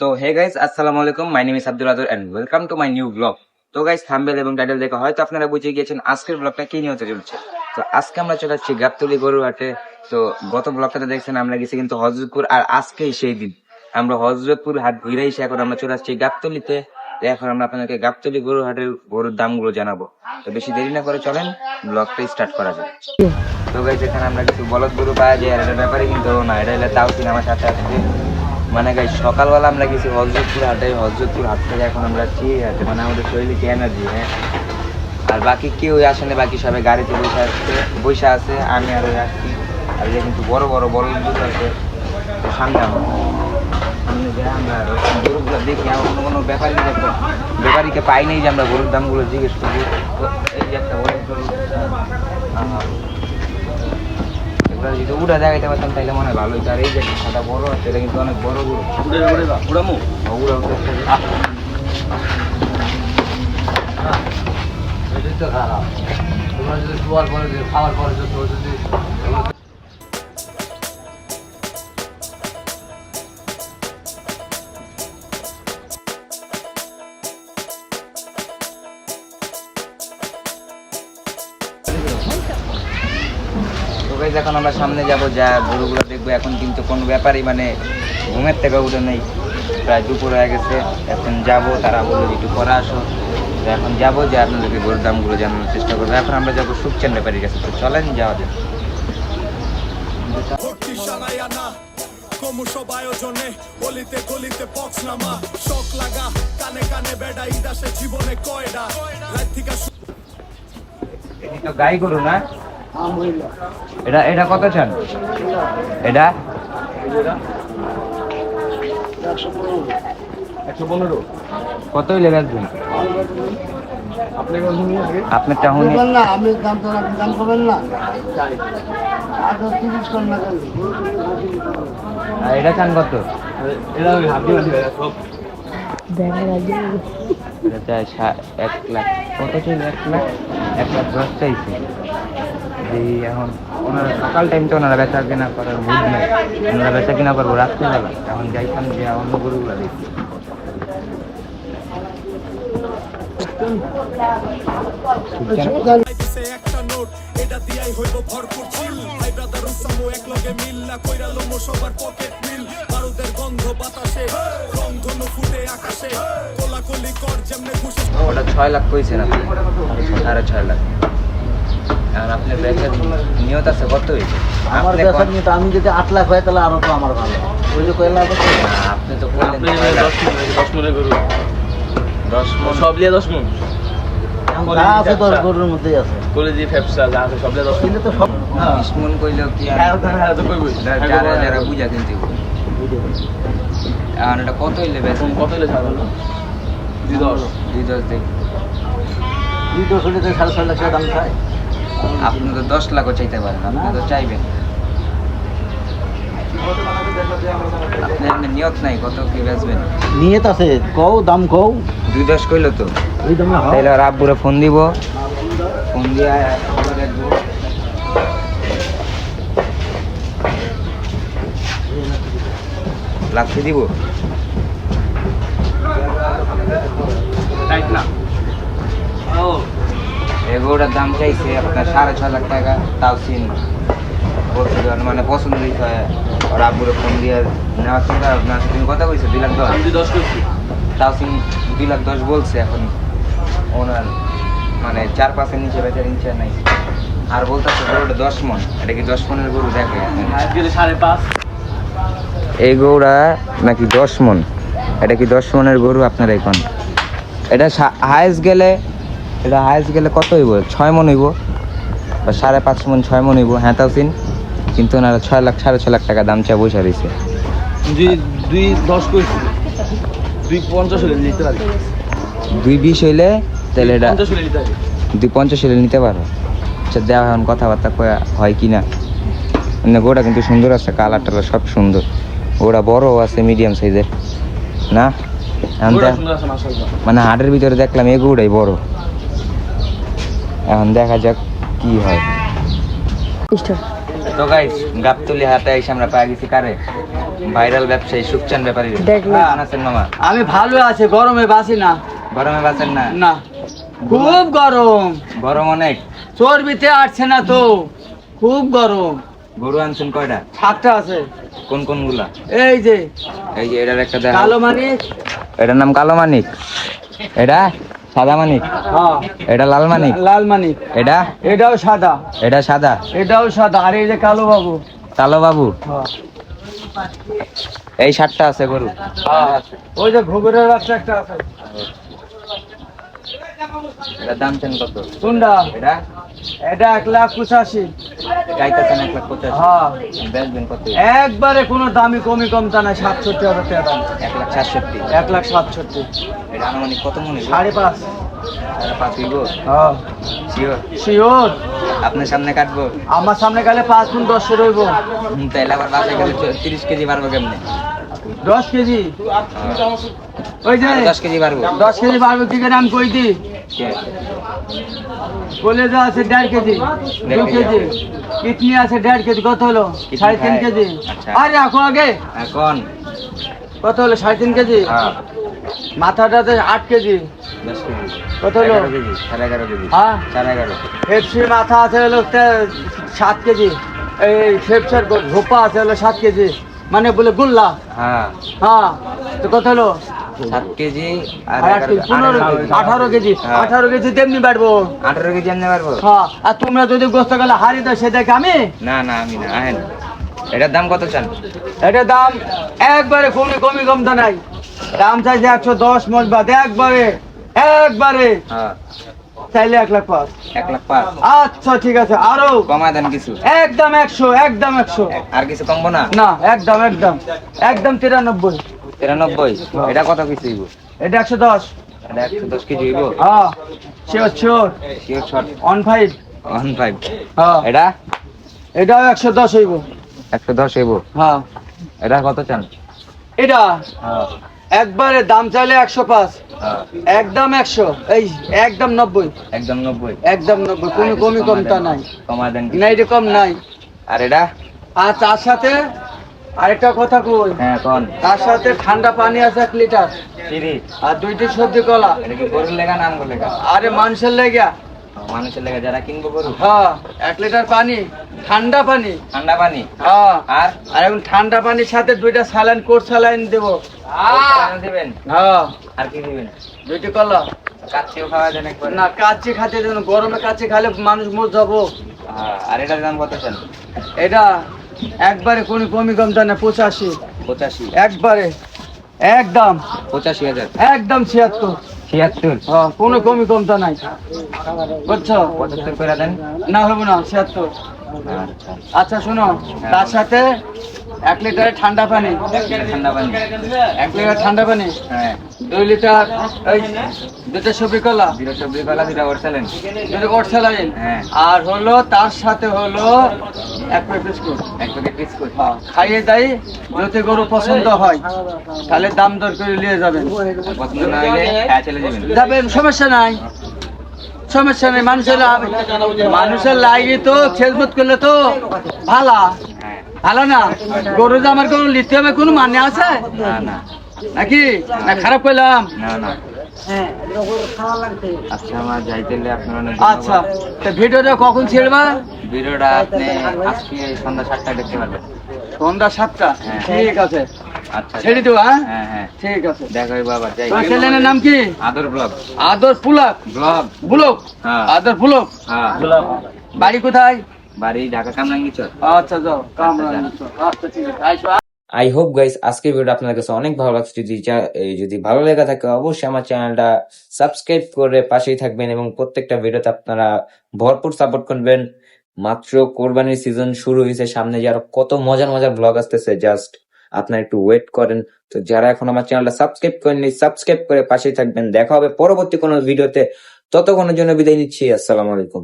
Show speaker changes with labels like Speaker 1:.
Speaker 1: তো hey guys, আসসালামু আলাইকুম। My name is Abdul Azhar and welcome to my new blog. তো গাইস, থাম্বনেল এবং টাইটেল দেখে হয়তো আপনারা বুঝে গিয়েছেন আজকের ব্লগটা কি নিয়ে হতে চলছে। তো আজকে আমরা চলে যাচ্ছি গাবতলী গরুর হাটে। তো গত ব্লগটাতে দেখছেন আমরা গেছি কিন্তু হযরতপুর, আর আজকেই সেই দিন আমরা হযরতপুর হাট ঘুরে এসে এখন আমরা চলে আসছি গাবতলীতে। তো এখন আমরা আপনাদেরকে গাবতলী গরুর হাটের গরুর দামগুলো জানাবো। তো বেশি দেরি না করে চলেন ব্লগটা স্টার্ট করা যায়। তো গাইস, এখানে আমরা কিছু বলদ গরু পাওয়া যায়, আর এটা ব্যাপারে কিন্তু না, এটা হলে তাও আমার সাথে আসছে। মানে গাইস, সকালবেলা আমরা গেছি হযরতপুর হাটে, হযরতপুর হাট থেকে এখন আমরা চিড়ি হাটে, মানে আমাদের শরীরে কি এনার্জি, হ্যাঁ। আর বাকি কেউ আসেনি, বাকি সবাই গাড়িতে বসে আছে, আমি আর ওই আসছি। আর এটা কিন্তু বড় বড় দুটো আছে। তো সামনে সামনে যাই আমরা গরুগুলো দেখি, অন্য কোনো ব্যাপারীকে পাইনি যে আমরা গরুর দামগুলো জিজ্ঞেস করি। তো এই যে একটা বড় গরু, যদি উড়া দেখাইতে পারতাম তাহলে মনে হয় ভালো হইতো। আর এই যে সাদা বড় আছে, এটা কিন্তু অনেক বড় গরু। উড়ামো উড়া তো খারাপ। তোমরা যদি শোয়ার পরে খাওয়ার পরে যদি এখন আমরা সামনে যাব, যা গরুগুলো দেখবো। এখন কিন্তু কোনো ব্যাপারই মানে ঘুমের থেকে উঠে নেই, প্রায় দুপুর হয়ে গেছে। এখন যাব, তারা বললো একটু পরে আসো। তো এখন যাবো, যে আপনাদেরকে গরুর দামগুলো জানানোর চেষ্টা করবো। এখন আমরা যাবো সুখচান ব্যাপারীর কাছে। তো চলেন যাওয়া যায়। গাই গরু না, এটা এটা কত চান? এটা 115। কত হইলে বেচবেন? আপনারটা হুনি না, আপনি দাম তো দাম করবেন না। এটা চান কত? এটা চাই 1 লাখ। কত চাইলে? 1,10,000 চাইছে। এখন ওনারা সকাল টাইম তো ওনারা বেচা কেনা করার বুঝ নাই, ওনারা বেচা কেনা করবো রাত্রেবেলা। এখন যাইতাম যে অন্য গরুগুলো দেখি। ওটা 6 লাখ কইছেন আপনি? 6.5 লাখ। আর আপনার ব্যাগের নিয়ত আছে কত হয়েছে? আমার ব্যাগের নিয়ত আমি যদি 8 লাখ হয় তাহলে আরো তো আমার ভালো। ওই যে কয় লাখ আপনি তো বললেন 10 মনে গরু, 10 মন সব লিয়ে 10 মন আছে, 10 গরুর মধ্যেই আছে। কোলে যে ফেপসা যা আছে সব লিয়ে 10 কিলো তো সব 20 মন কইলো কি আর তো কইবো যারা যারা বুঝা কিনতে আর এটা কত হইলে বেতন, কত হইলে ছাড় হলো? 2.10 দেখ, 2.10 হলে তো 6.5 লাখ টাকা দাম চাই। আপনি তো 10 লাখও চাইতে পারেন, আপনি তো চাইবেন। আপনার নিয়ত নাই কত কি বেচবেন? নিয়ত আছে, কও দাম কও। 2.10 কইলো তো, তাহলে আর আব্বুরে ফোন দিব, ফোন দিয়ে দেখবো। লাখে দিব এগুলোটার দাম চাইছে আপনার 6.5 লাখ টাকা। তাও সিন বলছে মানে পছন্দ দিতে হয়। ওর আব্বুরে ফোন দিয়ে নেওয়ার চিন্তা আপনার তুমি কথা বলছো 2,10,000। তাও সিন 2,10,000 বলছে। এখন ওনার মানে 4-5-এর নিচে বেচার ইচ্ছা নাই। আর বলতেছে গরুটা 10 মন। এটা কি 10 মনের গরু? দেখে 5.5 এই গরুটা নাকি 10 মন। এটা কি 10 মনের গরু? আপনার এখন এটা হাইস্ট গেলে কত হইব? 6 মন হইব বা 5.5 মন, 6 মন হইব। হ্যাঁ তাও সিন, কিন্তু ওনারা 6 লাখ 6.5 লাখ টাকা দাম চা বসে রয়েছে। 2.50 হইলে তাহলে এটা 2.50 হইলে নিতে পারো। আচ্ছা দেওয়া এখন কথাবার্তা হয় কি না। গোটা কিন্তু সুন্দর আছে, কালার টালার সব সুন্দর। ওটা বড় আছে, মিডিয়াম সাইজের না। মানে হাটের ভিতরে দেখলাম এগুলোই বড়। এখন দেখা যাক কি হয়। তো গাইস, গাবতলী হাটে এসে আমরা পেয়ে গেছি কারে? ভাইরাল ব্যবসায়ী সুখচান ব্যাপারী।
Speaker 2: দেখলাম।
Speaker 1: কেমন আছেন মামা?
Speaker 2: আমি ভালো আছি, গরমে বাঁচি না।
Speaker 1: গরমে বাঁচেন না?
Speaker 2: না, খুব গরম,
Speaker 1: গরম অনেক।
Speaker 2: চর্বিতে আসছে না তো, খুব গরম।
Speaker 1: গরু আনছেন কয়টা?
Speaker 2: 7টা আছে।
Speaker 1: কোন কোন গুলা?
Speaker 2: এই যে
Speaker 1: এই যে এটার একটা দেখাও।
Speaker 2: কালো মানিক।
Speaker 1: এটার নাম কালো মানিক, এটা সাদা মানিক,
Speaker 2: হ্যাঁ,
Speaker 1: এটা লাল মানিক,
Speaker 2: লাল মানিক।
Speaker 1: এটা
Speaker 2: এটাও সাদা,
Speaker 1: এটা সাদা,
Speaker 2: এটাও সাদা। আর এই যে কালো বাবু।
Speaker 1: কালো বাবু।
Speaker 2: হ্যাঁ,
Speaker 1: এই 7টা আছে গরু।
Speaker 2: হ্যাঁ। ওই যে ঘুঘুরের বাচ্চা একটা আছে।
Speaker 1: এটার দাম চেন কত?
Speaker 2: কোনটা?
Speaker 1: এটা
Speaker 2: এটা 1,85,000।
Speaker 1: গাইতেছেন 1,85,000।
Speaker 2: হ্যাঁ,
Speaker 1: বেচবেন কত?
Speaker 2: একবারে কোনো দামি কমই কমতা নাই, 67,000 টাকা দাম।
Speaker 1: 1,67,000।
Speaker 2: 1,67,000।
Speaker 1: এটা আনুমানিক কত মনে?
Speaker 2: 5.5।
Speaker 1: 5 হইব?
Speaker 2: হ্যাঁ,
Speaker 1: শিওর?
Speaker 2: শিওর।
Speaker 1: আপনার সামনে কাটবো?
Speaker 2: আমার সামনে গেলে 5 গুণ 10 রইব।
Speaker 1: তাইলে আবার বাসায় গেলে 30 কেজি বাড়বো কেমনে?
Speaker 2: 10 কেজি। ওই যে
Speaker 1: 10 কেজি বাড়বো।
Speaker 2: 10 কেজি বাড়বে কি করে আমি কই দি? কলেজা আছে 1.5 কেজি, 2 কেজি। কিডনি আছে 1.5 কেজি। কত হলো? 3.5 কেজি।
Speaker 1: আচ্ছা।
Speaker 2: আরে এখন আগে
Speaker 1: এখন
Speaker 2: কত হলো? 3.5 কেজি।
Speaker 1: হ্যাঁ,
Speaker 2: মাথাটাতে 8 কেজি।
Speaker 1: 10 কেজি।
Speaker 2: কত হলো?
Speaker 1: 11 কেজি, 11.5 কেজি।
Speaker 2: হ্যাঁ,
Speaker 1: 11.5।
Speaker 2: ফেপসির মাথা আছে হলো 7 কেজি। এই ফেপসার ধোপা আছে হলো 7 কেজি, মানে বলে গুল্লা।
Speaker 1: হ্যাঁ,
Speaker 2: হ্যাঁ, তো কত হলো?
Speaker 1: 7 কেজি আর
Speaker 2: আর 8 কেজি, 18 কেজি।
Speaker 1: হ্যাঁ।
Speaker 2: 18 কেজি তেমনি বাড়বো।
Speaker 1: 18 কেজি আনতে পারবো?
Speaker 2: হ্যাঁ, আর তোমরা যদি গোস্ত গেলে হারি দাও, সে দেখে আমি।
Speaker 1: না না, আমি না, আহেন। এটার দাম কত চান?
Speaker 2: এটা দাম একবারে কমই কমতা নাই। দাম চাইছে 110 মজ বাদ, একবারে একবারে
Speaker 1: হ্যাঁ,
Speaker 2: চাইলে 1,05,000।
Speaker 1: 1,05,000।
Speaker 2: আচ্ছা ঠিক আছে, আরো
Speaker 1: কমায় দেন কিছু।
Speaker 2: একদম 100, একদম 100।
Speaker 1: আর কিছু কমবো না?
Speaker 2: না, একদম একদম একদম 93।
Speaker 1: 93। এটা কত কিছু হইব?
Speaker 2: এটা 110।
Speaker 1: এটা 110 কেজি হইব?
Speaker 2: হ্যাঁ, শিওর শিওর।
Speaker 1: Sure shot.
Speaker 2: 15।
Speaker 1: 15।
Speaker 2: হ্যাঁ,
Speaker 1: এটা
Speaker 2: এটাও 110 হইব।
Speaker 1: 110 হইব।
Speaker 2: হ্যাঁ,
Speaker 1: এটা কত চান?
Speaker 2: এটা
Speaker 1: হ্যাঁ,
Speaker 2: একবারে দাম চাইলে 105,
Speaker 1: হ্যাঁ,
Speaker 2: একদম 100, এই একদম 90,
Speaker 1: একদম 90।
Speaker 2: একদম 90, কোনো কমই কমতা নাই।
Speaker 1: কমায় দেন
Speaker 2: না, এটা কম নাই।
Speaker 1: আর এটা?
Speaker 2: আর তার সাথে আরেকটা কথা কই,
Speaker 1: হ্যাঁ, কোন?
Speaker 2: তার সাথে ঠান্ডা পানি আছে 1 লিটার,
Speaker 1: তিরিশ।
Speaker 2: আর 2টি সবজি কলা।
Speaker 1: এটা কি গরুর লেগা নাম লেগা?
Speaker 2: আরে মানুষের লেগা।
Speaker 1: মানুষের লেগা, যারা কিনবো গরু।
Speaker 2: হ্যাঁ, 1 লিটার পানি, ঠান্ডা পানি।
Speaker 1: ঠান্ডা পানি।
Speaker 2: হ্যাঁ,
Speaker 1: আর
Speaker 2: আর এখন ঠান্ডা পানির সাথে 2টা স্যালাইন, কোর্স স্যালাইন দেবো।
Speaker 1: দিবেন?
Speaker 2: হ্যাঁ,
Speaker 1: আর কি দিবেন?
Speaker 2: 2টি কলা।
Speaker 1: কাচ্চিও খাওয়া দেন একবার?
Speaker 2: না, কাচ্চি খাতে দেন, গরমে কাচ্চি খালে মানুষ মর যাবো।
Speaker 1: আর এটার দাম কত চান?
Speaker 2: এটা একবারে কোনো কমই কমতা না, 85,
Speaker 1: 85।
Speaker 2: একবারে একদম
Speaker 1: 85,000।
Speaker 2: একদম 76।
Speaker 1: 76।
Speaker 2: হ্যাঁ, কোনো কমই কমতা নাই, বুঝছো?
Speaker 1: 75 করে দেন।
Speaker 2: না হবে না, 76।
Speaker 1: আচ্ছা,
Speaker 2: আচ্ছা শোনো, তার সাথে 1 লিটার ঠান্ডা পানি,
Speaker 1: ঠান্ডা পানি।
Speaker 2: 1 লিটার ঠান্ডা পানি,
Speaker 1: হ্যাঁ,
Speaker 2: 2 লিটার এই 2টা সবজি কলা,
Speaker 1: 2টা সবজি কলা, 2টা ওরসালেন।
Speaker 2: 2টা কোর্স স্যালাইন।
Speaker 1: হ্যাঁ।
Speaker 2: আর হলো তার সাথে হলো 1 প্যাকেট বিস্কুট।
Speaker 1: 1 packet biscuit.
Speaker 2: হ্যাঁ, খাইয়ে দেয়, যদি গরু পছন্দ হয় তাহলে দাম দর করে নিয়ে যাবেন।
Speaker 1: পছন্দ না হইলে খায়া চলে যাবেন।
Speaker 2: যাবেন, সমস্যা নাই, সমস্যা নেই। মানুষের লাগে তো খেজমত করলে তো ভালো,
Speaker 1: হ্যাঁ।
Speaker 2: ভালো না? গরু যে আমার কোনো লিতে হবে কোনো মানে আছে
Speaker 1: না না,
Speaker 2: নাকি? না খারাপ করলাম?
Speaker 1: না না। আচ্ছা, আমার যাইতেলে আপনার অনেক
Speaker 2: আচ্ছা,
Speaker 1: ধন্যবাদ।
Speaker 2: তা ভিডিওটা কখন ছেড়বা?
Speaker 1: ভিডিওটা আপনি আজকে সন্ধ্যা 7টায় দেখতে পারবেন।
Speaker 2: সন্ধ্যা 7টা?
Speaker 1: হ্যাঁ।
Speaker 2: ঠিক আছে,
Speaker 1: আচ্ছা,
Speaker 2: ছেড়ে দেবো। হ্যাঁ,
Speaker 1: হ্যাঁ হ্যাঁ,
Speaker 2: ঠিক আছে।
Speaker 1: দেখা হইব আবার। যাই।
Speaker 2: তোমার চ্যানেলের নাম কি?
Speaker 1: আদর ব্লগ।
Speaker 2: আদর পুলাক
Speaker 1: ব্লগ।
Speaker 2: বুলক।
Speaker 1: হ্যাঁ।
Speaker 2: আদর বুলক।
Speaker 1: হ্যাঁ।
Speaker 2: বাড়ি কোথায়?
Speaker 1: বাড়ি ঢাকা কামরাঙ্গীর চর।
Speaker 2: আচ্ছা, যাও কামরা। আচ্ছা, ঠিক আছে, আইসো।
Speaker 1: আই হোপ গাইস আজকের ভিডিওটা আপনাদের কাছে অনেক ভালো লাগছে। যদি ভালো লেগে থাকে অবশ্যই আমার চ্যানেলটা সাবস্ক্রাইব করে পাশেই থাকবেন এবং প্রত্যেকটা ভিডিওতে আপনারা ভরপুর সাপোর্ট করবেন। মাত্র কোরবানির সিজন শুরু হয়েছে, সামনে যে আরো কত মজার মজার ব্লগ আসতেছে, জাস্ট আপনারা একটু ওয়েট করেন। তো যারা এখন আমার চ্যানেলটা সাবস্ক্রাইব করেননি, সাবস্ক্রাইব করে পাশেই থাকবেন। দেখা হবে পরবর্তী কোনো ভিডিওতে, ততক্ষণের জন্য বিদায় নিচ্ছি। আসসালামু আলাইকুম।